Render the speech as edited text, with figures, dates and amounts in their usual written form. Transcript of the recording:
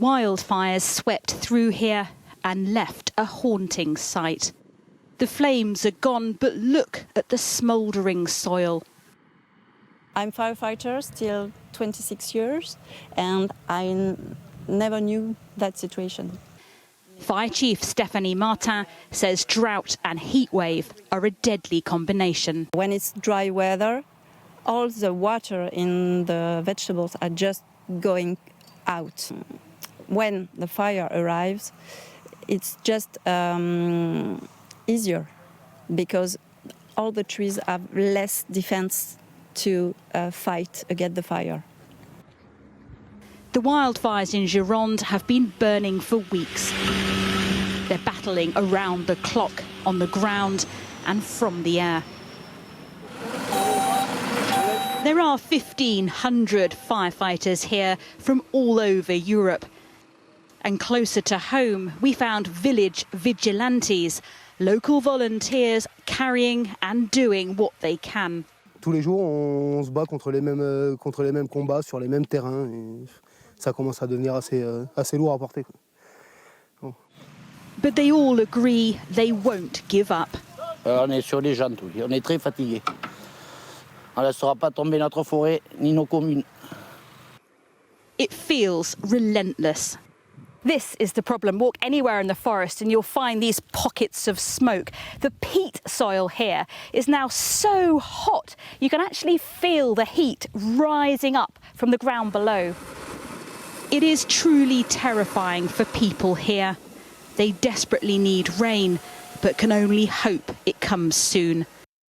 Wildfires swept through here and left a haunting sight. The flames are gone, but look at the smouldering soil. I'm firefighter, still 26 years, and I never knew that situation. Fire Chief Stephanie Martin says drought and heatwave are a deadly combination. When it's dry weather, all the water in the vegetables are just going out. When the fire arrives, it's just easier because all the trees have less defense to fight against the fire. The wildfires in Gironde have been burning for weeks. They're battling around the clock, on the ground and from the air. There are 1,500 firefighters here from all over Europe. And closer to home, we found village vigilantes, local volunteers carrying and doing what they can. Tous les jours, on se bat contre les mêmes combats sur les mêmes terrains. Et ça commence à devenir assez lourd à porter. Bon. But they all agree they won't give up. On est sur les jantes, oui. On est très fatigués. On ne laissera pas tomber notre forêt ni nos communes. It feels relentless. This is the problem. Walk anywhere in the forest and you'll find these pockets of smoke. The peat soil here is now so hot, you can actually feel the heat rising up from the ground below. It is truly terrifying for people here. They desperately need rain, but can only hope it comes soon.